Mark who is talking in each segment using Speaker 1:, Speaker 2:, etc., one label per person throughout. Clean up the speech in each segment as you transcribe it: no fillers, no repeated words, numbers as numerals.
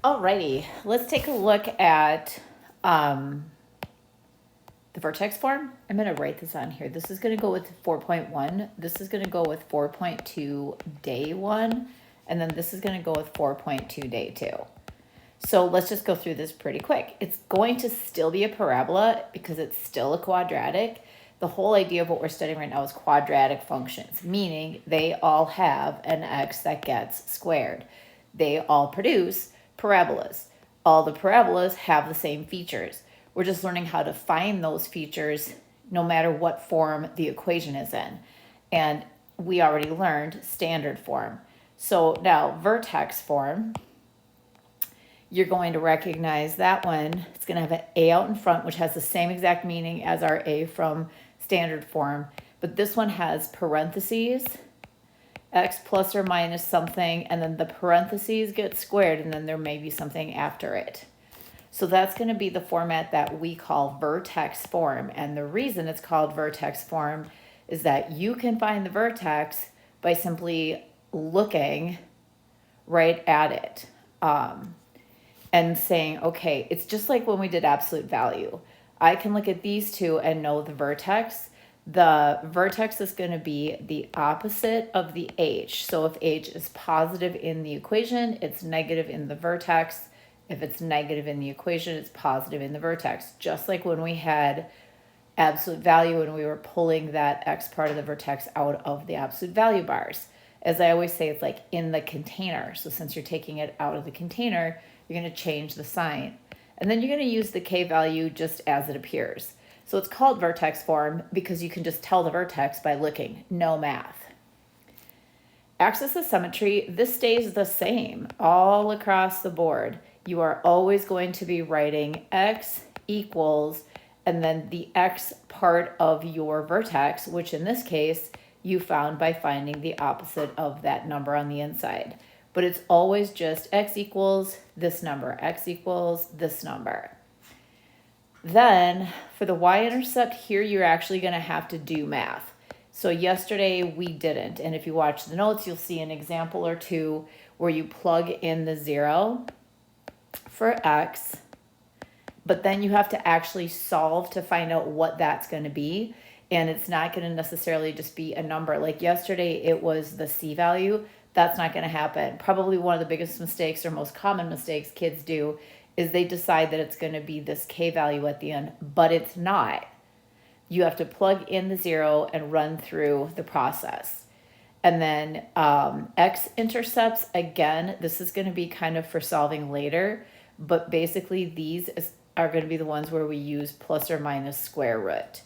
Speaker 1: Alrighty, let's take a look at the vertex form. I'm going to write this on here. This is going to go with 4.1. This is going to go with 4.2 day 1. And then this is going to go with 4.2 day 2. So let's just go through this pretty quick. It's going to still be a parabola because it's still a quadratic. The whole idea of what we're studying right now is quadratic functions, meaning they all have an x that gets squared. They all produce parabolas. All the parabolas have the same features. We're just learning how to find those features no matter what form the equation is in. And we already learned standard form. So now vertex form, you're going to recognize that one. It's going to have an A out in front, which has the same exact meaning as our A from standard form. But this one has parentheses, x plus or minus something, and then the parentheses get squared, and then there may be something after it. So that's going to be the format that we call vertex form. And the reason it's called vertex form is that you can find the vertex by simply looking right at it. And saying, okay, it's just like when we did absolute value. I can look at these two and know the vertex. The vertex is going to be the opposite of the h. So if h is positive in the equation, it's negative in the vertex. If it's negative in the equation, it's positive in the vertex. Just like when we had absolute value and we were pulling that x part of the vertex out of the absolute value bars. As I always say, it's like in the container. So since you're taking it out of the container, you're going to change the sign. And then you're going to use the k value just as it appears. So it's called vertex form because you can just tell the vertex by looking, no math. Axis of symmetry, this stays the same all across the board. You are always going to be writing x equals, and then the x part of your vertex, which in this case, you found by finding the opposite of that number on the inside. But it's always just x equals this number, x equals this number. Then for the y-intercept here, you're actually going to have to do math. So yesterday we didn't. And if you watch the notes, you'll see an example or two where you plug in the 0 for x, but then you have to actually solve to find out what that's going to be. And it's not going to necessarily just be a number. Like yesterday, it was the c value. That's not going to happen. Probably one of the biggest mistakes or most common mistakes kids do is they decide that it's going to be this k value at the end, but it's not. You have to plug in the 0 and run through the process. And then x-intercepts, again, this is going to be kind of for solving later, but basically these are going to be the ones where we use plus or minus square root.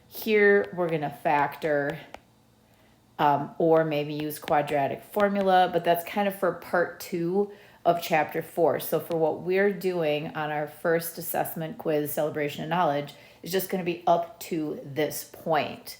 Speaker 1: Here we're going to factor or maybe use quadratic formula, but that's kind of for part 2 of chapter 4. So for what we're doing on our first assessment quiz, celebration of knowledge, is just going to be up to this point.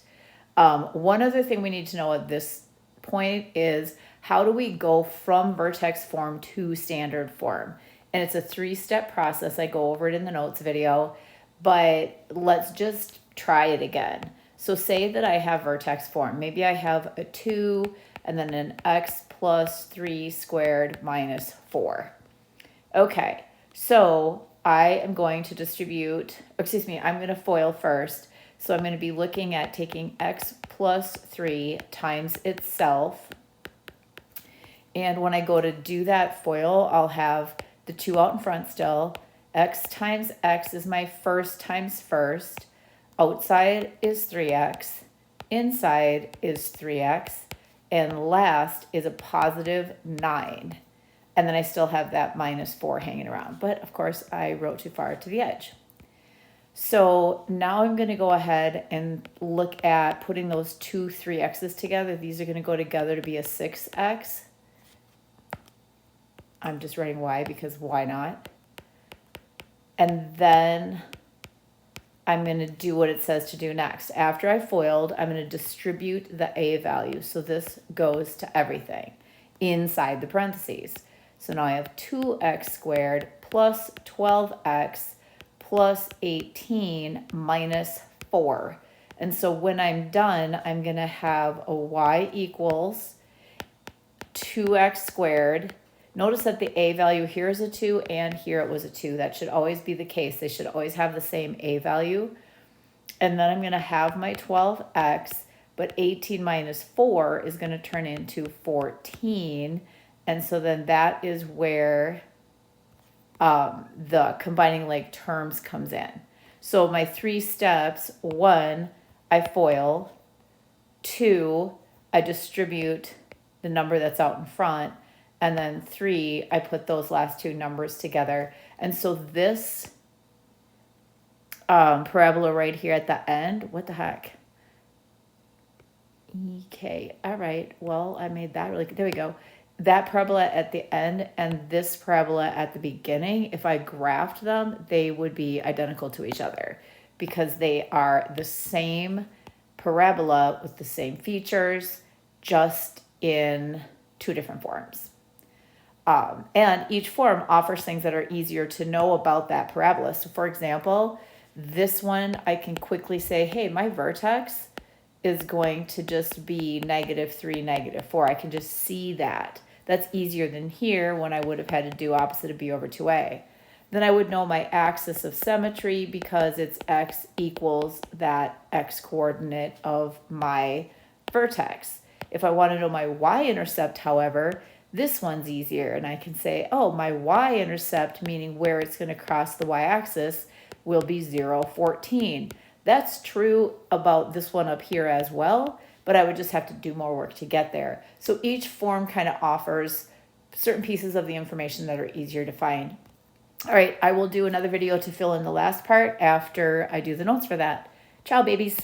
Speaker 1: One other thing we need to know at this point is how do we go from vertex form to standard form? And it's a 3-step process. I go over it in the notes video, but let's just try it again. So say that I have vertex form. Maybe I have a 2 and then an x plus 3 squared minus 4. Okay, so I am going to I'm going to FOIL first. So I'm going to be looking at taking x plus 3 times itself. And when I go to do that FOIL, I'll have the 2 out in front still. X times x is my first times first. Outside is 3x. Inside is 3x. And last is a positive 9. And then I still have that minus 4 hanging around. But of course, I wrote too far to the edge. So now I'm going to go ahead and look at putting those 2 3x's together. These are going to go together to be a 6x. I'm just writing y because why not? And then I'm going to do what it says to do next. After I FOILed, I'm going to distribute the a value. So this goes to everything inside the parentheses. So now I have 2x squared plus 12x plus 18 minus 4. And so when I'm done, I'm going to have a y equals 2x squared. Notice that the a value here is a 2 and here it was a 2. That should always be the case. They should always have the same a value. And then I'm going to have my 12x, but 18 minus 4 is going to turn into 14. And so then that is where the combining like terms comes in. So my 3 steps: 1, I FOIL; 2, I distribute the number that's out in front; and then 3, I put those last 2 numbers together. And so this parabola right here at the end, what the heck? Okay, all right, well, I made that really good. There we go. That parabola at the end and this parabola at the beginning, if I graphed them, they would be identical to each other because they are the same parabola with the same features, just in 2 different forms. And each form offers things that are easier to know about that parabola. So for example, this one, I can quickly say, hey, my vertex is going to just be -3, -4. I can just see that. That's easier than here when I would have had to do opposite of b over 2a. Then I would know my axis of symmetry because it's x equals that x coordinate of my vertex. If I want to know my y-intercept, however, this one's easier. And I can say, oh, my y-intercept, meaning where it's going to cross the y-axis, will be 0, 14. That's true about this one up here as well, but I would just have to do more work to get there. So each form kind of offers certain pieces of the information that are easier to find. All right, I will do another video to fill in the last part after I do the notes for that. Ciao, babies.